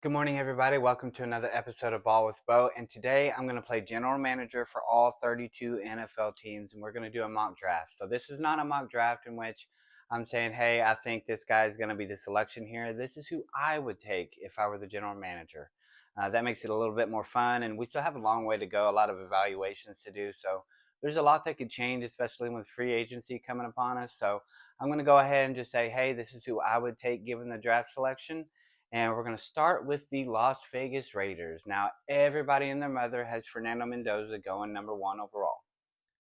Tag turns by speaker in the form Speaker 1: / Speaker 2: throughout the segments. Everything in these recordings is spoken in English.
Speaker 1: Good morning, everybody. Welcome to another episode of Ball with Bo. And today I'm going to play general manager for all 32 NFL teams, and we're going to do a mock draft. So, this is not a mock draft in which I'm saying, hey, I think this guy is going to be the selection here. This is who I would take if I were the general manager. That makes it a little bit more fun, and we still have a long way to go, a lot of evaluations to do. So, there's a lot that could change, especially with free agency coming upon us. So, I'm going to go ahead and just say, hey, this is who I would take given the draft selection. And we're going to start with the Las Vegas Raiders. Now, everybody and their mother has Fernando Mendoza going number one overall.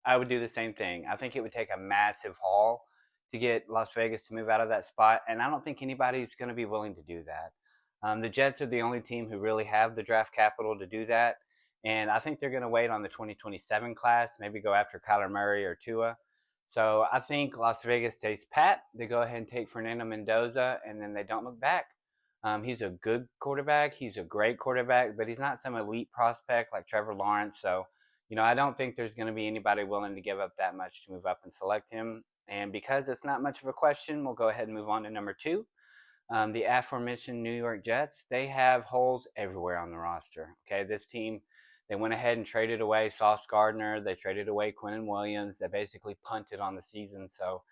Speaker 1: I would do the same thing. I think it would take a massive haul to get Las Vegas to move out of that spot, and I don't think anybody's going to be willing to do that. The Jets are the only team who really have the draft capital to do that, and I think they're going to wait on the 2027 class, maybe go after Kyler Murray or Tua. So I think Las Vegas stays pat. They go ahead and take Fernando Mendoza, and then they don't look back. He's a good quarterback. He's a great quarterback, but he's not some elite prospect like Trevor Lawrence. So, I don't think there's going to be anybody willing to give up that much to move up and select him. And because it's not much of a question, we'll go ahead and move on to number two. The aforementioned New York Jets, they have holes everywhere on the roster. Okay, this team, they went ahead and traded away Sauce Gardner. They traded away Quinnen Williams. They basically punted on the season. So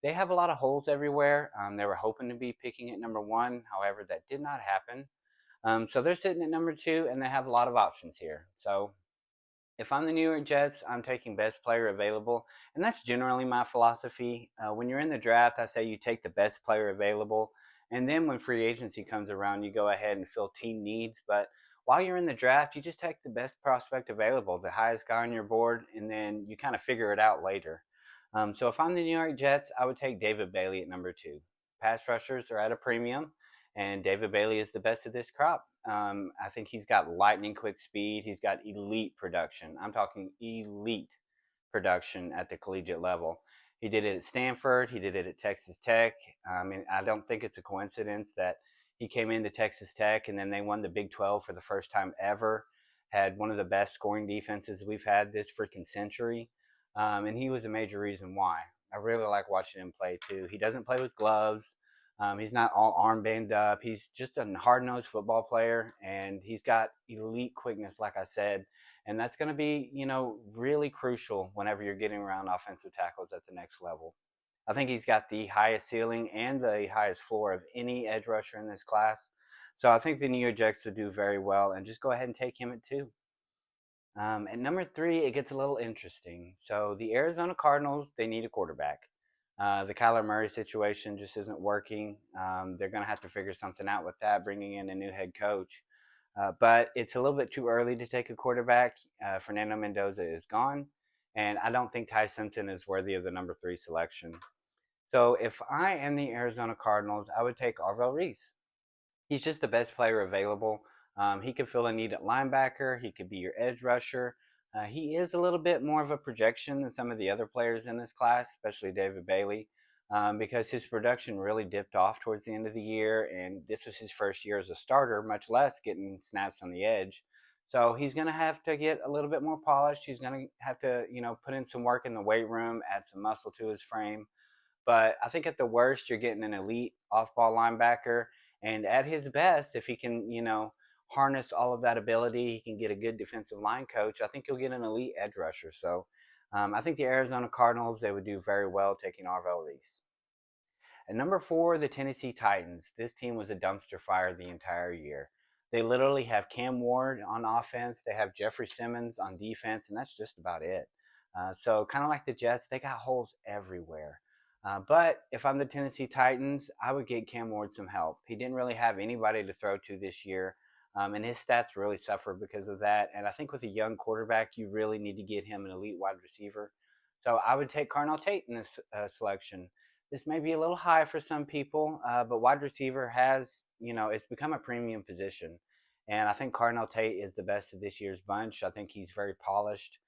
Speaker 1: they have a lot of holes everywhere. They were hoping to be picking at number one. However, that did not happen. So they're sitting at number two, and they have a lot of options here. So if I'm the New York Jets, I'm taking best player available, and that's generally my philosophy. When you're in the draft, I say you take the best player available, and then when free agency comes around, you go ahead and fill team needs. But while you're in the draft, you just take the best prospect available, the highest guy on your board, and then you kind of figure it out later. So if I'm the New York Jets, I would take David Bailey at number two. Pass rushers are at a premium, and David Bailey is the best of this crop. I think he's got lightning quick speed. He's got elite production. I'm talking elite production at the collegiate level. He did it at Stanford. He did it at Texas Tech. I mean, I don't think it's a coincidence that he came into Texas Tech and then they won the Big 12 for the first time ever. Had one of the best scoring defenses we've had this freaking century. And he was a major reason why. I really like watching him play too. He doesn't play with gloves. He's not all armband up. He's just a hard nosed football player, and he's got elite quickness, like I said. And that's going to be, really crucial whenever you're getting around offensive tackles at the next level. I think he's got the highest ceiling and the highest floor of any edge rusher in this class. So I think the New York Jets would do very well, and just go ahead and take him at two. At number three, it gets a little interesting. So the Arizona Cardinals, they need a quarterback. The Kyler Murray situation just isn't working. They're going to have to figure something out with that, bringing in a new head coach. But it's a little bit too early to take a quarterback. Fernando Mendoza is gone, and I don't think Ty Simpson is worthy of the number three selection. So if I am the Arizona Cardinals, I would take Arvell Reese. He's just the best player available. He could fill a need at linebacker. He could be your edge rusher. He is a little bit more of a projection than some of the other players in this class, especially David Bailey, because his production really dipped off towards the end of the year, and this was his first year as a starter, much less getting snaps on the edge. So he's going to have to get a little bit more polished. He's going to have to, put in some work in the weight room, add some muscle to his frame. But I think at the worst, you're getting an elite off ball linebacker. And at his best, if he can, harness all of that ability, he can get a good defensive line coach. I think you'll get an elite edge rusher. So I think the Arizona Cardinals, they would do very well taking Arvell Reese. At number four, the Tennessee Titans. This team was a dumpster fire the entire year. They literally have Cam Ward on offense, they have Jeffrey Simmons on defense, and that's just about it. So, kind of like the Jets, they got holes everywhere. But if I'm the Tennessee Titans, I would get Cam Ward some help. He didn't really have anybody to throw to this year, and his stats really suffer because of that. And I think with a young quarterback, you really need to get him an elite wide receiver. So I would take Carnell Tate in this selection. This may be a little high for some people, but wide receiver has, it's become a premium position. And I think Carnell Tate is the best of this year's bunch. I think he's very polished.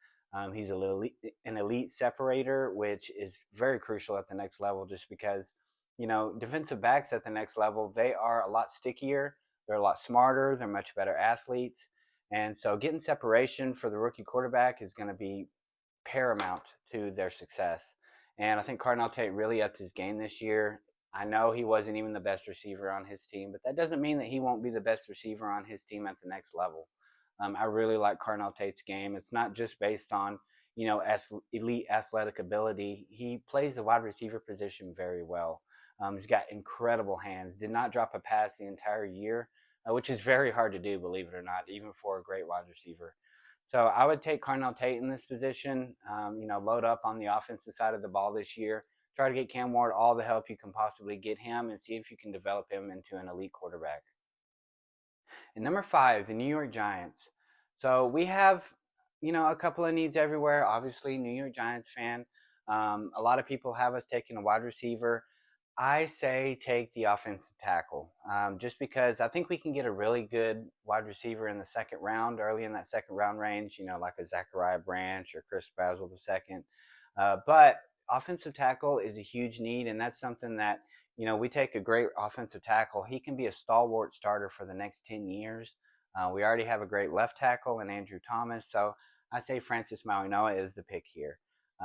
Speaker 1: He's an elite separator, which is very crucial at the next level just because, defensive backs at the next level, they are a lot stickier. They're a lot smarter. They're much better athletes. And so getting separation for the rookie quarterback is going to be paramount to their success. And I think Cardinal Tate really upped his game this year. I know he wasn't even the best receiver on his team, but that doesn't mean that he won't be the best receiver on his team at the next level. I really like Carnell Tate's game. It's not just based on elite athletic ability. He plays the wide receiver position very well. He's got incredible hands. Did not drop a pass the entire year, which is very hard to do, believe it or not, even for a great wide receiver. So I would take Carnell Tate in this position. Load up on the offensive side of the ball this year. Try to get Cam Ward all the help you can possibly get him, and see if you can develop him into an elite quarterback. And number 5, the New York Giants. So we have, a couple of needs everywhere. Obviously, New York Giants fan. A lot of people have us taking a wide receiver. I say take the offensive tackle, just because I think we can get a really good wide receiver in the second round, early in that second round range, like a Zachariah Branch or Chris Basil II. But offensive tackle is a huge need, and that's something that, we take a great offensive tackle. He can be a stalwart starter for the next 10 years. We already have a great left tackle in Andrew Thomas, so I say Francis Mauigoa is the pick here.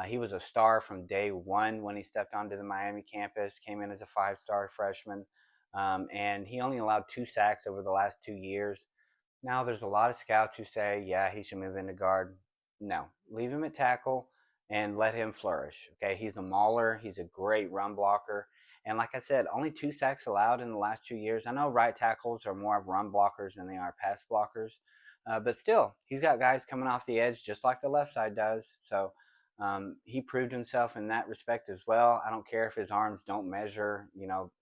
Speaker 1: He was a star from day one when he stepped onto the Miami campus, came in as a 5-star freshman, and he only allowed 2 sacks over the last 2 years. Now, there's a lot of scouts who say, yeah, he should move into guard. No, leave him at tackle and let him flourish. Okay, he's a mauler, he's a great run blocker. And like I said, only 2 sacks allowed in the last 2 years. I know right tackles are more of run blockers than they are pass blockers, but still, he's got guys coming off the edge just like the left side does. So he proved himself in that respect as well. I don't care if his arms don't measure,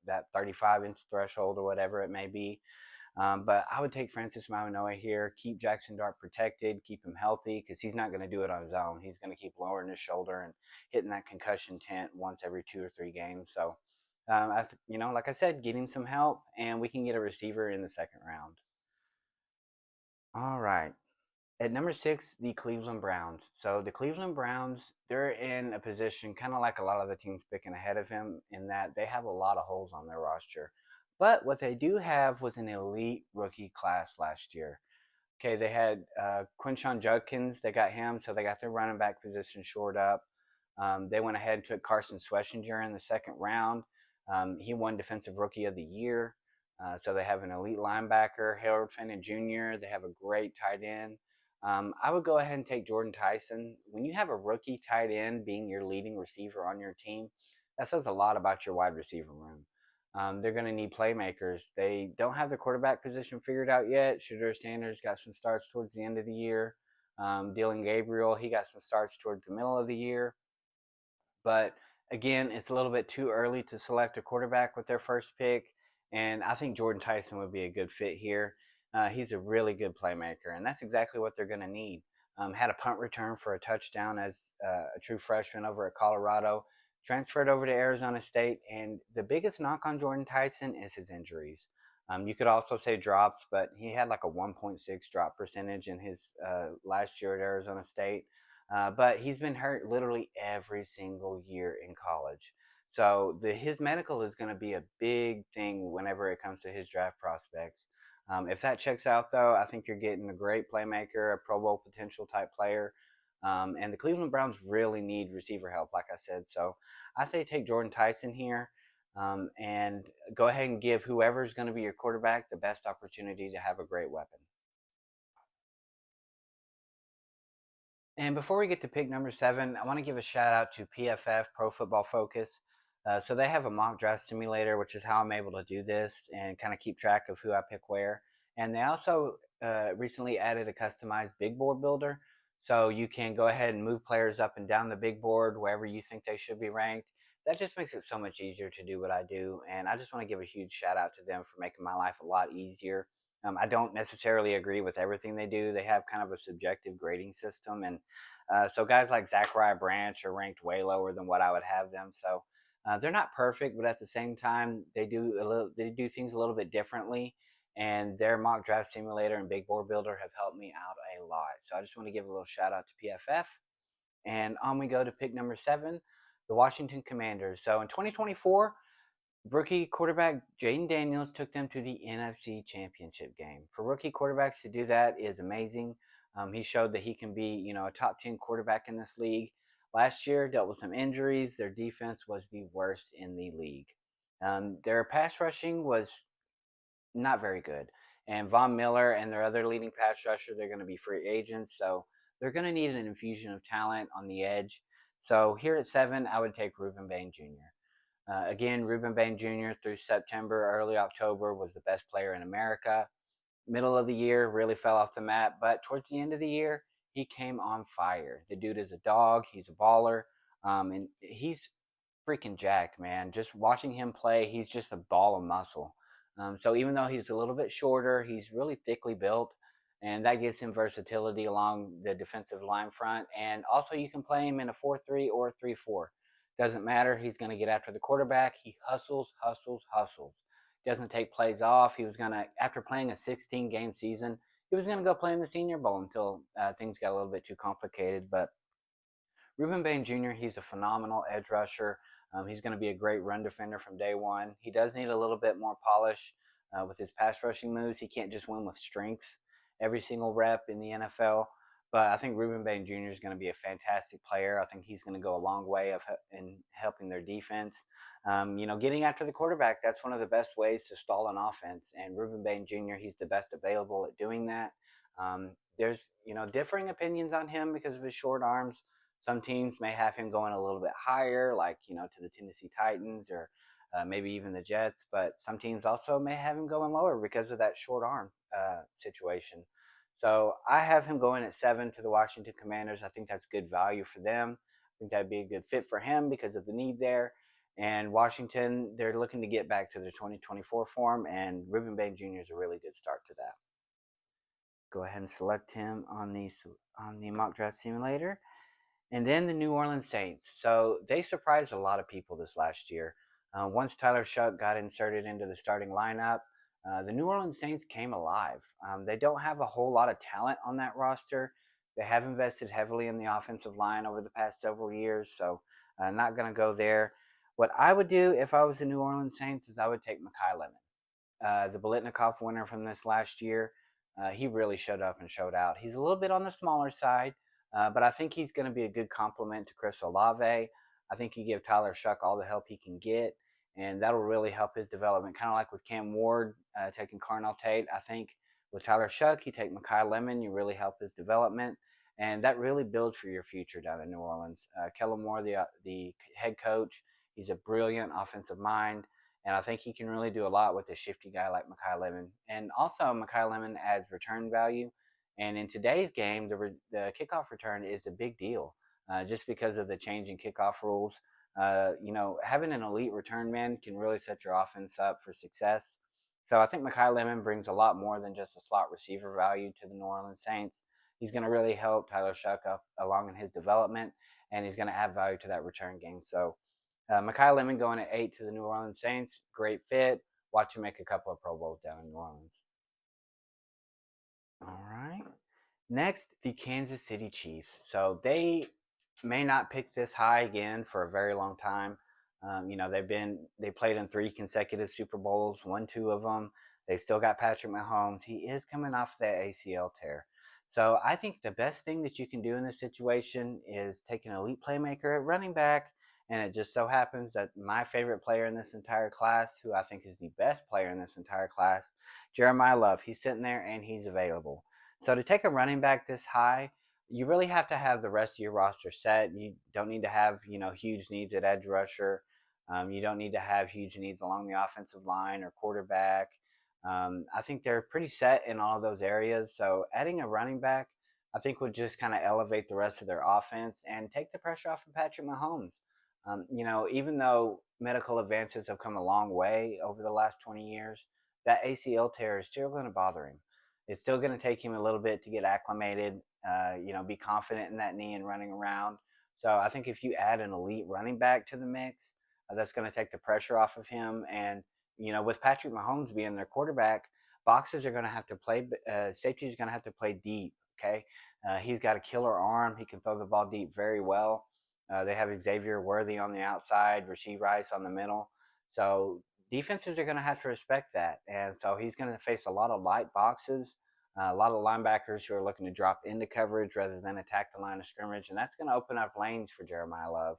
Speaker 1: that 35-inch threshold or whatever it may be. But I would take Francis Mauigoa here, keep Jackson Dart protected, keep him healthy, because he's not going to do it on his own. He's going to keep lowering his shoulder and hitting that concussion tent once every 2 or 3 games. So, like I said, get him some help, and we can get a receiver in the second round. All right. At number 6, the Cleveland Browns. So the Cleveland Browns, they're in a position kind of like a lot of the teams picking ahead of him in that they have a lot of holes on their roster. But what they do have was an elite rookie class last year. Okay, they had Quinshon Judkins. They got him, so they got their running back position shored up. They went ahead and took Carson Schwessinger in the second round. He won Defensive Rookie of the Year. So they have an elite linebacker, Harold Fenton Jr. They have a great tight end. I would go ahead and take Jordan Tyson. When you have a rookie tight end being your leading receiver on your team, that says a lot about your wide receiver room. They're going to need playmakers. They don't have the quarterback position figured out yet. Shedeur Sanders got some starts towards the end of the year. Dillon Gabriel, he got some starts towards the middle of the year. But again, it's a little bit too early to select a quarterback with their first pick. And I think Jordan Tyson would be a good fit here. He's a really good playmaker, and that's exactly what they're going to need. Had a punt return for a touchdown as a true freshman over at Colorado. Transferred over to Arizona State, and the biggest knock on Jordan Tyson is his injuries. You could also say drops, but he had like a 1.6 drop percentage in his last year at Arizona State. But he's been hurt literally every single year in college. So his medical is going to be a big thing whenever it comes to his draft prospects. If that checks out, though, I think you're getting a great playmaker, a Pro Bowl potential type player. And the Cleveland Browns really need receiver help, like I said. So I say take Jordan Tyson here, and go ahead and give whoever's going to be your quarterback the best opportunity to have a great weapon. And before we get to pick number 7, I want to give a shout out to PFF, Pro Football Focus. So they have a mock draft simulator, which is how I'm able to do this and kind of keep track of who I pick where. And they also recently added a customized big board builder. So you can go ahead and move players up and down the big board wherever you think they should be ranked. That just makes it so much easier to do what I do. And I just want to give a huge shout out to them for making my life a lot easier. I don't necessarily agree with everything they do. They have kind of a subjective grading system, and so guys like Zachariah Branch are ranked way lower than what I would have them. So they're not perfect, but at the same time, they do things a little bit differently. And their mock draft simulator and big board builder have helped me out a lot. So I just want to give a little shout out to PFF. And on we go to pick number 7, the Washington Commanders. So in 2024, rookie quarterback Jayden Daniels took them to the NFC Championship game. For rookie quarterbacks to do that is amazing. He showed that he can be, a top 10 quarterback in this league. Last year, dealt with some injuries. Their defense was the worst in the league. Their pass rushing was not very good. And Von Miller and their other leading pass rusher, they're going to be free agents. So they're going to need an infusion of talent on the edge. So here at 7, I would take Ruben Bain Jr. Again, Ruben Bain Jr. through September, early October was the best player in America. Middle of the year really fell off the map, but towards the end of the year, he came on fire. The dude is a dog. He's a baller, and he's freaking jacked, man. Just watching him play, he's just a ball of muscle. So even though he's a little bit shorter, he's really thickly built, and that gives him versatility along the defensive line front. And also, you can play him in a 4-3 or a 3-4. Doesn't matter. He's going to get after the quarterback. He hustles, hustles, hustles. Doesn't take plays off. He was going to, after playing a 16-game season, he was going to go play in the Senior Bowl until things got a little bit too complicated. But Ruben Bain Jr., he's a phenomenal edge rusher. He's going to be a great run defender from day one. He does need a little bit more polish with his pass rushing moves. He can't just win with strength every single rep in the NFL. But I think Ruben Bain Jr. is going to be a fantastic player. I think he's going to go a long way in helping their defense. Getting after the quarterback, that's one of the best ways to stall an offense. And Ruben Bain Jr., he's the best available at doing that. There's, differing opinions on him because of his short arms. Some teams may have him going a little bit higher, like, to the Tennessee Titans or maybe even the Jets. But some teams also may have him going lower because of that short arm situation. So I have him going at 7 to the Washington Commanders. I think that's good value for them. I think that'd be a good fit for him because of the need there. And Washington, they're looking to get back to their 2024 form, and Ruben Bain Jr. is a really good start to that. Go ahead and select him on the mock draft simulator. And then the New Orleans Saints. So they surprised a lot of people this last year. Once Tyler Shough got inserted into the starting lineup, the New Orleans Saints came alive. They don't have a whole lot of talent on that roster. They have invested heavily in the offensive line over the past several years, so not going to go there. What I would do if I was the New Orleans Saints is I would take Makai Lemon, the Biletnikoff winner from this last year. He really showed up and showed out. He's a little bit on the smaller side, but I think he's going to be a good complement to Chris Olave. I think you give Tyler Shough all the help he can get, and that'll really help his development. Kind of like with Cam Ward taking Carnell Tate. I think with Tyler Shough, you take Makai Lemon, you really help his development, and that really builds for your future down in New Orleans. Kellen Moore, the head coach, he's a brilliant offensive mind. And I think he can really do a lot with a shifty guy like Makai Lemon. And also, Makai Lemon adds return value. And in today's game, the kickoff return is a big deal just because of the changing kickoff rules. Having an elite return man can really set your offense up for success. So I think Makai Lemon brings a lot more than just a slot receiver value to the New Orleans Saints. He's going to really help Tyler Shough up along in his development, and he's going to add value to that return game. So Makai Lemon going at 8 to the New Orleans Saints, great fit. Watch him make a couple of Pro Bowls down in New Orleans. All right. Next, the Kansas City Chiefs. So they may not pick this high again for a very long time. They played in 3 consecutive Super Bowls, won 2 of them. They've still got Patrick Mahomes. He is coming off that ACL tear. So I think the best thing that you can do in this situation is take an elite playmaker at running back. And it just so happens that my favorite player in this entire class, who I think is the best player in this entire class, Jeremiah Love, he's sitting there and he's available. So to take a running back this high, you really have to have the rest of your roster set. You don't need to have, huge needs at edge rusher. You don't need to have huge needs along the offensive line or quarterback. I think they're pretty set in all of those areas. So adding a running back, I think would just kind of elevate the rest of their offense and take the pressure off of Patrick Mahomes. Even though medical advances have come a long way over the last 20 years, that ACL tear is still going to bother him. It's still going to take him a little bit to get acclimated, be confident in that knee and running around. So I think if you add an elite running back to the mix, that's going to take the pressure off of him. And, with Patrick Mahomes being their quarterback, boxes are going to have to play, safety is going to have to play deep, okay? He's got a killer arm. He can throw the ball deep very well. They have Xavier Worthy on the outside, Rashee Rice on the middle. So defenses are going to have to respect that. And so he's going to face a lot of light boxes, a lot of linebackers who are looking to drop into coverage rather than attack the line of scrimmage. And that's going to open up lanes for Jeremiah Love.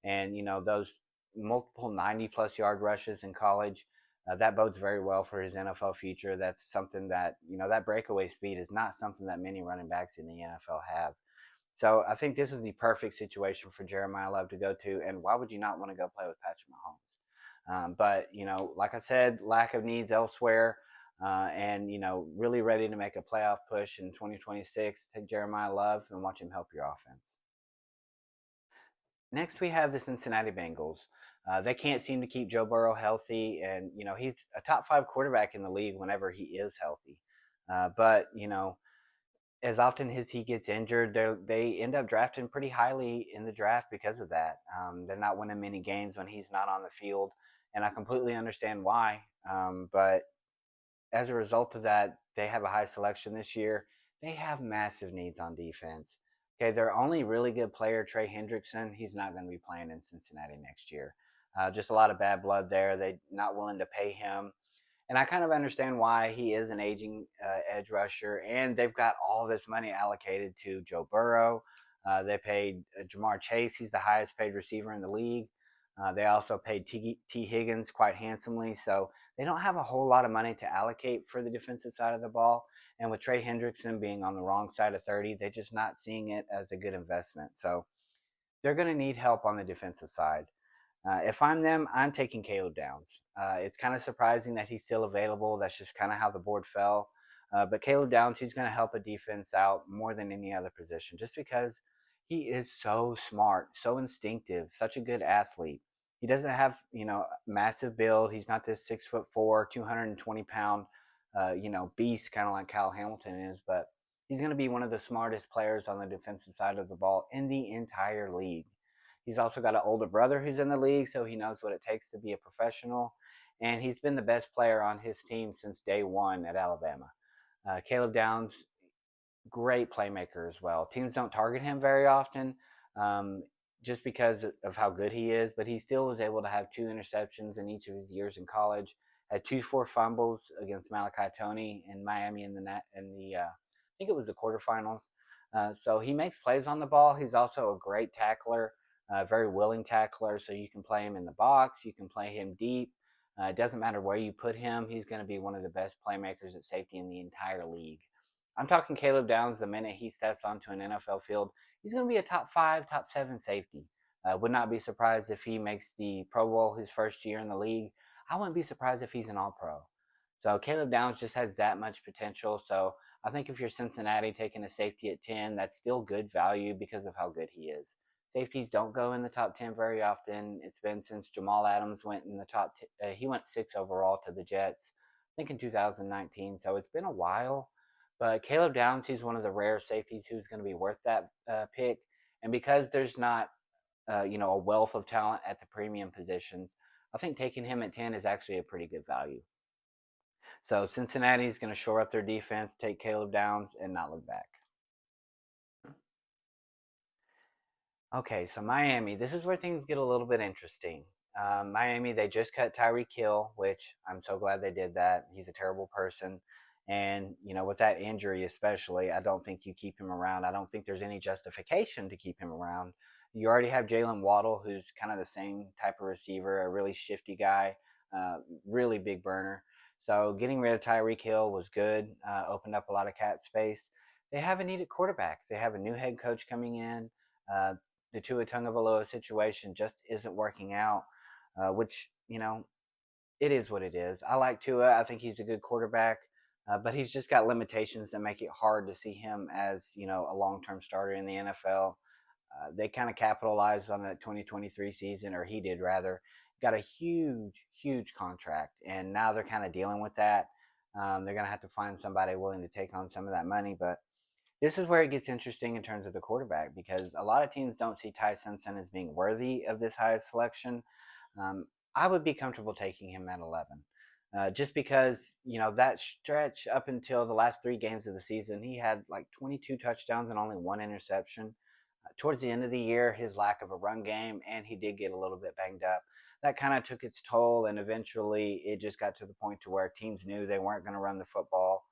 Speaker 1: And, those multiple 90-plus yard rushes in college. That bodes very well for his NFL future. That's something that, that breakaway speed is not something that many running backs in the NFL have. So I think this is the perfect situation for Jeremiah Love to go to. And why would you not want to go play with Patrick Mahomes? But, like I said, lack of needs elsewhere. And, really ready to make a playoff push in 2026. Take Jeremiah Love and watch him help your offense. Next, we have the Cincinnati Bengals. They can't seem to keep Joe Burrow healthy, and he's a top five quarterback in the league whenever he is healthy. But as often as he gets injured, they end up drafting pretty highly in the draft because of that. They're not winning many games when he's not on the field, and I completely understand why. But as a result of that, they have a high selection this year. They have massive needs on defense. Okay, their only really good player, Trey Hendrickson, he's not going to be playing in Cincinnati next year. Just a lot of bad blood there. They're not willing to pay him. And I kind of understand why. He is an aging edge rusher, and they've got all this money allocated to Joe Burrow. They paid Jamar Chase. He's the highest paid receiver in the league. They also paid T. Higgins quite handsomely. So they don't have a whole lot of money to allocate for the defensive side of the ball. And with Trey Hendrickson being on the wrong side of 30, they're just not seeing it as a good investment. So they're going to need help on the defensive side. If I'm them, I'm taking Caleb Downs. It's kind of surprising that he's still available. That's just kind of how the board fell. But Caleb Downs, he's going to help a defense out more than any other position just because he is so smart, so instinctive, such a good athlete. He doesn't have, massive build. He's not this 6'4", 220-pound, beast, kind of like Kyle Hamilton is, but he's going to be one of the smartest players on the defensive side of the ball in the entire league. He's also got an older brother who's in the league, so he knows what it takes to be a professional. And he's been the best player on his team since day one at Alabama. Caleb Downs, great playmaker as well. Teams don't target him very often um, just because of how good he is, but he still was able to have 2 interceptions in each of his years in college. Had 2 forced fumbles against Malachi Tony in Miami in the I think it was the quarterfinals. So he makes plays on the ball. He's also a great tackler, very willing tackler. So you can play him in the box, you can play him deep. It doesn't matter where you put him. He's going to be one of the best playmakers at safety in the entire league. I'm talking Caleb Downs the minute he steps onto an NFL field. He's going to be a top 5, top 7 safety. Would not be surprised if he makes the Pro Bowl his first year in the league. I wouldn't be surprised if he's an All Pro. So Caleb Downs just has that much potential. So I think if you're Cincinnati taking a safety at 10, that's still good value because of how good he is. Safeties don't go in the top 10 very often. It's been since Jamal Adams went in the top. He went 6 overall to the Jets, I think in 2019. So it's been a while. But Caleb Downs, he's one of the rare safeties who's going to be worth that pick. And because there's not, a wealth of talent at the premium positions, I think taking him at 10 is actually a pretty good value. So Cincinnati's going to shore up their defense, take Caleb Downs, and not look back. Okay, so Miami, this is where things get a little bit interesting. Miami, they just cut Tyreek Hill, which I'm so glad they did that. He's a terrible person. And, with that injury especially, I don't think you keep him around. I don't think there's any justification to keep him around. You already have Jalen Waddle, who's kind of the same type of receiver, a really shifty guy, really big burner. So getting rid of Tyreek Hill was good, opened up a lot of cap space. They have a needed quarterback. They have a new head coach coming in. The Tua Tagovailoa situation just isn't working out, which, it is what it is. I like Tua. I think he's a good quarterback, but he's just got limitations that make it hard to see him as, a long-term starter in the NFL. They kind of capitalized on that 2023 season, or he did rather. Got a huge, huge contract, and now they're kind of dealing with that. They're going to have to find somebody willing to take on some of that money, but this is where it gets interesting in terms of the quarterback because a lot of teams don't see Ty Simpson as being worthy of this highest selection. Um, I would be comfortable taking him at 11. Just because, that stretch up until the last 3 games of the season, he had like 22 touchdowns and only 1 interception. Towards the end of the year, his lack of a run game, and he did get a little bit banged up. That kind of took its toll, and eventually it just got to the point to where teams knew they weren't going to run the football.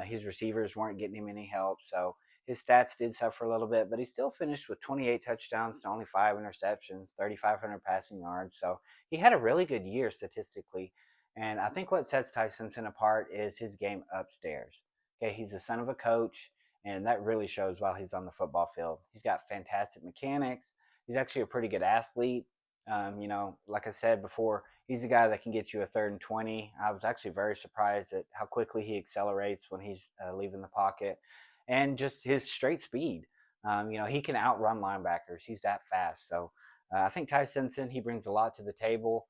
Speaker 1: His receivers weren't getting him any help, so his stats did suffer a little bit, but he still finished with 28 touchdowns to only 5 interceptions, 3,500 passing yards. So he had a really good year statistically. And I think what sets Ty Simpson apart is his game upstairs. Okay, he's the son of a coach, and that really shows while he's on the football field. He's got fantastic mechanics. He's actually a pretty good athlete. Like I said before, he's a guy that can get you a 3rd and 20. I was actually very surprised at how quickly he accelerates when he's leaving the pocket, and just his straight speed. He can outrun linebackers. He's that fast. So I think Ty Simpson, he brings a lot to the table.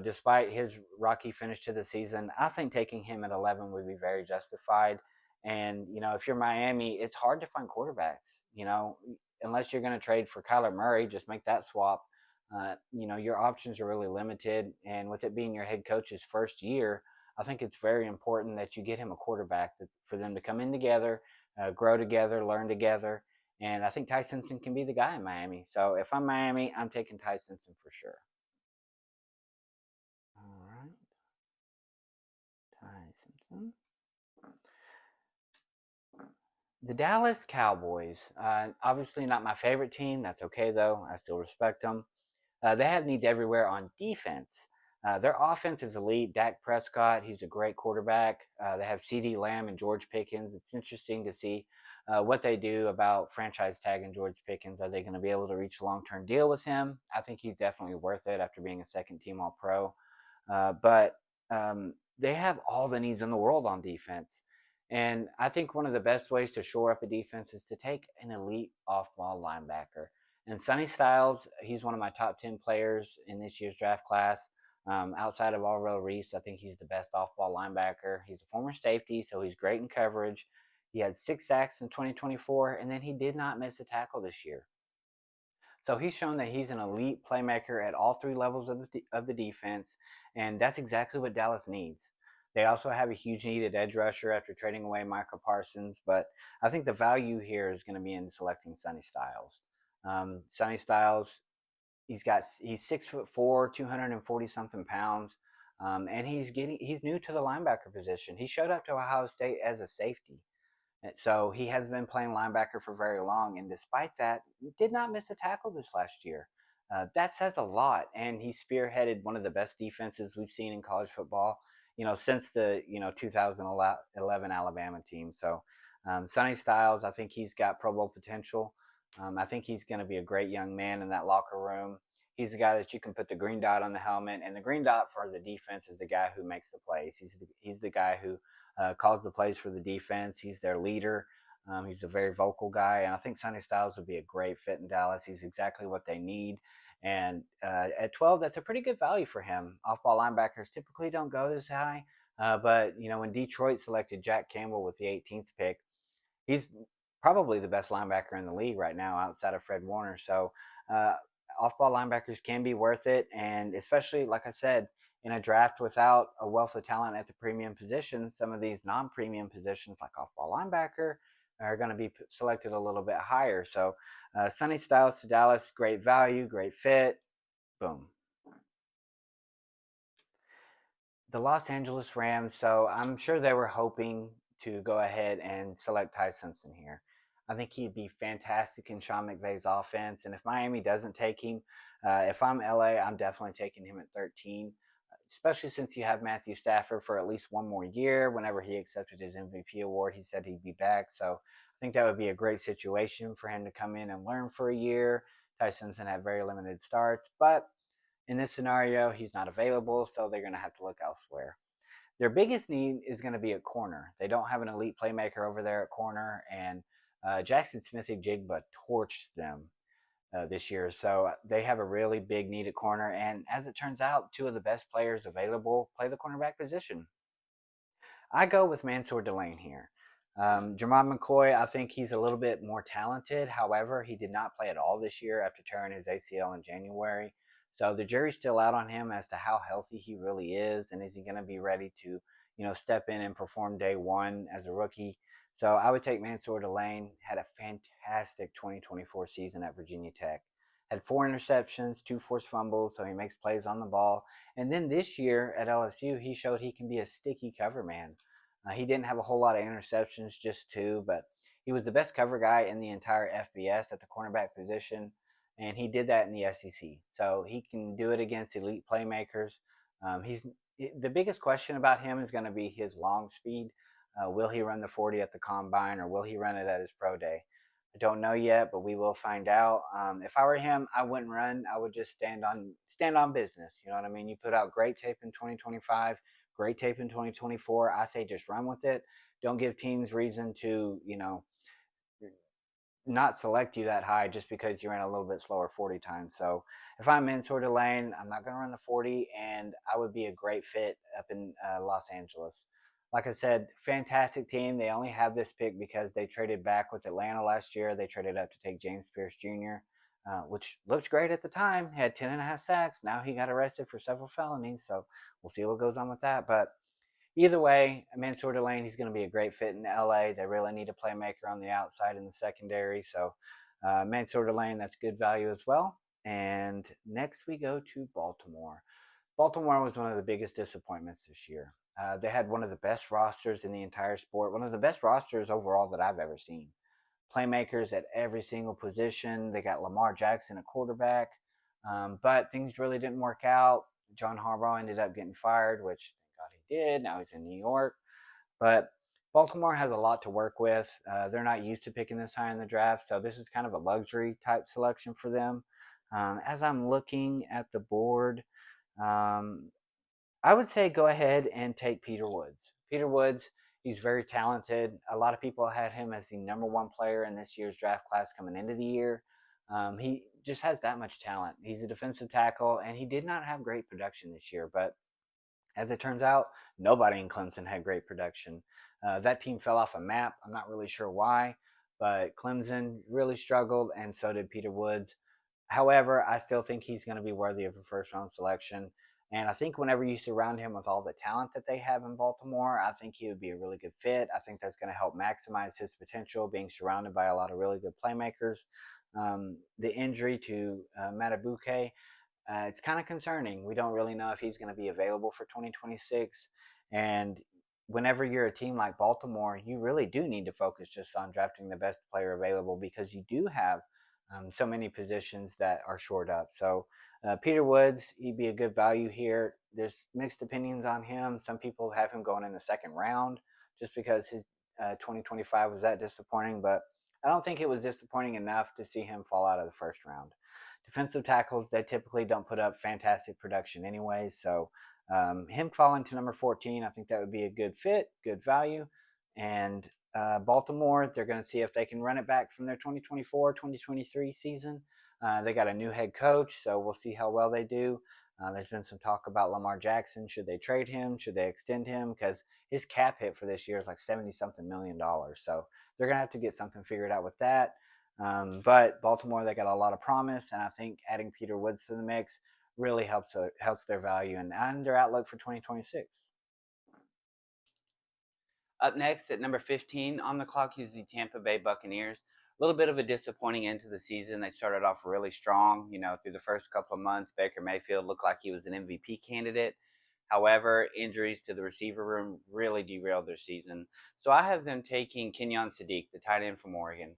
Speaker 1: Despite his rocky finish to the season, I think taking him at 11 would be very justified. And if you're Miami, it's hard to find quarterbacks. Unless you're going to trade for Kyler Murray, just make that swap. Your options are really limited, and with it being your head coach's first year, I think it's very important that you get him a quarterback for them to come in together, grow together, learn together, and I think Ty Simpson can be the guy in Miami. So if I'm Miami, I'm taking Ty Simpson for sure. All right, Ty Simpson. The Dallas Cowboys, obviously not my favorite team. That's okay though. I still respect them. They have needs everywhere on defense. Their offense is elite. Dak Prescott, he's a great quarterback. They have CeeDee Lamb and George Pickens. It's interesting to see what they do about franchise tagging George Pickens. Are they going to be able to reach a long-term deal with him? I think he's definitely worth it after being a second-team All-Pro. But they have all the needs in the world on defense. And I think one of the best ways to shore up a defense is to take an elite off-ball linebacker. And Sonny Styles, he's one of my top 10 players in this year's draft class. Outside of Alrell Reese, I think he's the best off-ball linebacker. He's a former safety, so he's great in coverage. He had 6 sacks in 2024, and then he did not miss a tackle this year. So he's shown that he's an elite playmaker at all three levels of the defense, and that's exactly what Dallas needs. They also have a huge need at edge rusher after trading away Micah Parsons, but I think the value here is going to be in selecting Sonny Styles. Sonny Styles, he's 6'4", 240 something pounds, and he's new to the linebacker position. He showed up to Ohio State as a safety. So he has been playing linebacker for very long, and despite that, he did not miss a tackle this last year. That says a lot, and he spearheaded one of the best defenses we've seen in college football, since the 2011 Alabama team. So Sonny Styles, I think he's got Pro Bowl potential. I think he's going to be a great young man in that locker room. He's the guy that you can put the green dot on the helmet, and the green dot for the defense is the guy who makes the plays. He's the guy who calls the plays for the defense. He's their leader. He's a very vocal guy, and I think Sonny Styles would be a great fit in Dallas. He's exactly what they need. And at 12, that's a pretty good value for him. Off-ball linebackers typically don't go this high, but when Detroit selected Jack Campbell with the 18th pick, he's probably the best linebacker in the league right now outside of Fred Warner. So off-ball linebackers can be worth it, and especially, like I said, in a draft without a wealth of talent at the premium positions, some of these non-premium positions like off-ball linebacker are going to be selected a little bit higher. So Sonny Styles to Dallas, great value, great fit. Boom. The Los Angeles Rams, so I'm sure they were hoping to go ahead and select Ty Simpson here. I think he'd be fantastic in Sean McVay's offense. And if Miami doesn't take him, if I'm LA, I'm definitely taking him at 13, especially since you have Matthew Stafford for at least one more year. Whenever he accepted his MVP award, he said he'd be back. So I think that would be a great situation for him to come in and learn for a year. Ty Simpson had very limited starts, but in this scenario, he's not available, so they're going to have to look elsewhere. Their biggest need is going to be at corner. They don't have an elite playmaker over there at corner, and Jackson Smith-Njigba torched them this year. So they have a really big need at corner. And as it turns out, two of the best players available play the cornerback position. I go with Mansour Delane here. Jermon McCoy, I think he's a little bit more talented. However, he did not play at all this year after tearing his ACL in January. So the jury's still out on him as to how healthy he really is, and is he going to be ready to, step in and perform day one as a rookie. So I would take Mansour Delane. Had a fantastic 2024 season at Virginia Tech. Had 4 interceptions, 2 forced fumbles, so he makes plays on the ball. And then this year at LSU, he showed he can be a sticky cover man. He didn't have a whole lot of interceptions, just 2, but He was the best cover guy in the entire FBS at the cornerback position, and he did that in the SEC. So he can do it against elite playmakers. He's the biggest question about him is going to be his long speed. Will he run the 40 at the combine, or will he run it at his pro day? I don't know yet, but we will find out. If I were him, I wouldn't run. I would just stand on business. You know what I mean? You put out great tape in 2025, great tape in 2024. I say just run with it. Don't give teams reason to not select you that high just because you ran a little bit slower 40 times. So if I'm Mansour Delane, I'm not going to run the 40, and I would be a great fit up in Los Angeles. Like I said, fantastic team. They only have this pick because they traded back with Atlanta last year. They traded up to take James Pierce Jr., which looked great at the time. He had 10 and a half sacks. Now he got arrested for several felonies. So we'll see what goes on with that. But either way, Mansour Delane, he's going to be a great fit in LA. They really need a playmaker on the outside in the secondary. So Mansour Delane, that's good value as well. And next we go to Baltimore. Baltimore was one of the biggest disappointments this year. They had one of the best rosters in the entire sport, one of the best rosters overall that I've ever seen. Playmakers at every single position. They got Lamar Jackson at quarterback, but things really didn't work out. John Harbaugh ended up getting fired, which thank God he did. Now he's in New York. But Baltimore has a lot to work with. They're not used to picking this high in the draft, so this is kind of a luxury type selection for them. As I'm looking at the board, um, I would say go ahead and take Peter Woods. Peter Woods, he's very talented. A lot of people had him as the number one player in this year's draft class coming into the year. He just has that much talent. He's a defensive tackle, and he did not have great production this year, but as it turns out, nobody in Clemson had great production. That team fell off a map. I'm not really sure why, but Clemson really struggled, and so did Peter Woods. However, I still think he's going to be worthy of a first round selection. And I think whenever you surround him with all the talent that they have in Baltimore, I think he would be a really good fit. I think that's going to help maximize his potential, being surrounded by a lot of really good playmakers. The injury to Matabuke, it's kind of concerning. We don't really know if he's going to be available for 2026. And whenever you're a team like Baltimore, you really do need to focus just on drafting the best player available because you do have so many positions that are shored up. So Peter Woods, he'd be a good value here. There's mixed opinions on him. Some people have him going in the second round just because his 2025 was that disappointing, but I don't think it was disappointing enough to see him fall out of the first round. Defensive tackles, they typically don't put up fantastic production anyways, so him falling to number 14, I think that would be a good fit, good value. And Baltimore, they're going to see if they can run it back from their 2024-2023 season. They got a new head coach, so we'll see how well they do. There's been some talk about Lamar Jackson. Should they trade him? Should they extend him? Because his cap hit for this year is like $70-something million. So they're going to have to get something figured out with that. But Baltimore, they got a lot of promise, and I think adding Peter Woods to the mix really helps their value and their outlook for 2026. Up next at number 15 on the clock is the Tampa Bay Buccaneers. A little bit of a disappointing end to the season. They started off really strong. Through the first couple of months, Baker Mayfield looked like he was an MVP candidate. However, injuries to the receiver room really derailed their season. So I have them taking Kenyon Sadiq, the tight end from Oregon.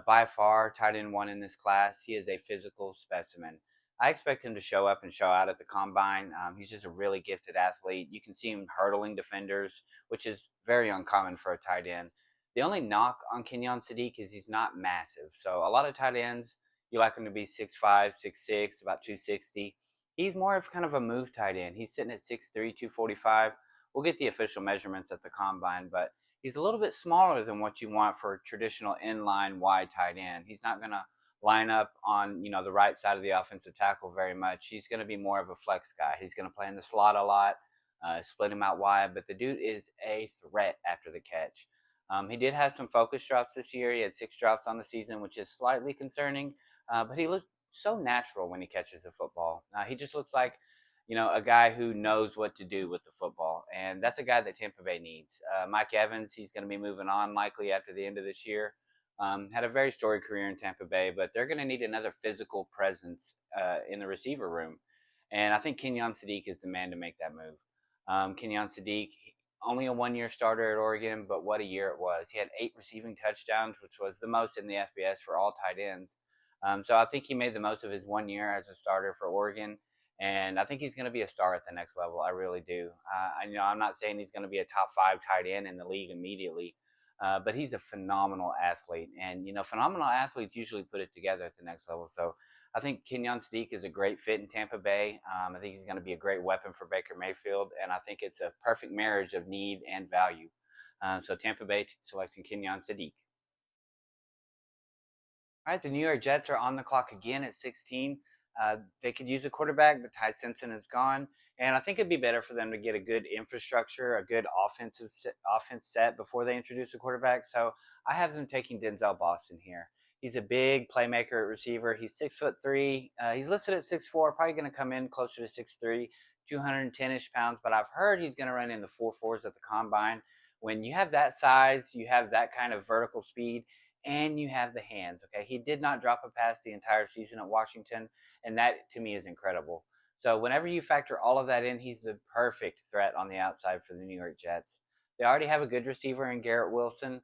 Speaker 1: By far, tight end one in this class. He is a physical specimen. I expect him to show up and show out at the combine. He's just a really gifted athlete. You can see him hurdling defenders, which is very uncommon for a tight end. The only knock on Kenyon Sadiq is he's not massive. So a lot of tight ends, you like him to be 6'5", 6'6", about 260. He's more of kind of a move tight end. He's sitting at 6'3", 245. We'll get the official measurements at the combine, but he's a little bit smaller than what you want for a traditional inline wide tight end. He's not going to line up on the right side of the offensive tackle very much. He's going to be more of a flex guy. He's going to play in the slot a lot, split him out wide, but the dude is a threat after the catch. He did have some focus drops this year. He had 6 drops on the season, which is slightly concerning, but he looked so natural when he catches the football. He just looks like a guy who knows what to do with the football, and that's a guy that Tampa Bay needs. Mike Evans, he's going to be moving on likely after the end of this year. Had a very storied career in Tampa Bay, but they're going to need another physical presence in the receiver room. And I think Kenyon Sadiq is the man to make that move. Kenyon Sadiq, only a 1 year starter at Oregon, but what a year it was. He had 8 receiving touchdowns, which was the most in the FBS for all tight ends. So I think he made the most of his 1 year as a starter for Oregon, and I think he's going to be a star at the next level. I really do. I'm not saying he's going to be a top 5 tight end in the league immediately, but he's a phenomenal athlete, and phenomenal athletes usually put it together at the next level. So I think Kenyon Sadiq is a great fit in Tampa Bay. I think he's going to be a great weapon for Baker Mayfield, and I think it's a perfect marriage of need and value. So Tampa Bay selecting Kenyon Sadiq. All right, the New York Jets are on the clock again at 16. They could use a quarterback, but Ty Simpson is gone, and I think it'd be better for them to get a good infrastructure, a good offense set before they introduce a quarterback. So I have them taking Denzel Boston here. He's a big playmaker at receiver. He's 6'3". He's listed at 6'4", probably going to come in closer to 6'3", 210-ish pounds. But I've heard he's going to run in the 4.4s at the combine. When you have that size, you have that kind of vertical speed, and you have the hands. Okay, he did not drop a pass the entire season at Washington, and that to me is incredible. So whenever you factor all of that in, he's the perfect threat on the outside for the New York Jets. They already have a good receiver in Garrett Wilson.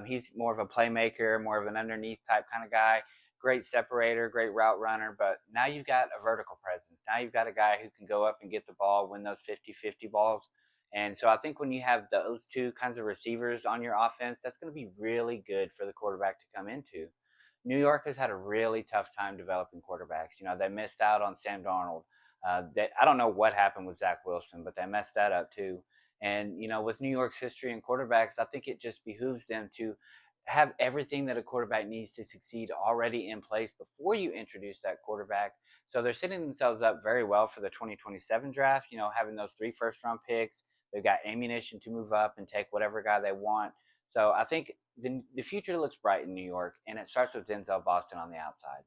Speaker 1: He's more of a playmaker, more of an underneath type kind of guy. Great separator, great route runner, but now you've got a vertical presence. Now you've got a guy who can go up and get the ball, win those 50-50 balls. And so I think when you have those two kinds of receivers on your offense, that's going to be really good for the quarterback to come into. New York has had a really tough time developing quarterbacks. They missed out on Sam Darnold. I don't know what happened with Zach Wilson, but they messed that up too. And with New York's history in quarterbacks, I think it just behooves them to have everything that a quarterback needs to succeed already in place before you introduce that quarterback. So they're setting themselves up very well for the 2027 draft. Having those 3 first-round picks, they've got ammunition to move up and take whatever guy they want. So I think the future looks bright in New York, and it starts with Denzel Boston on the outside.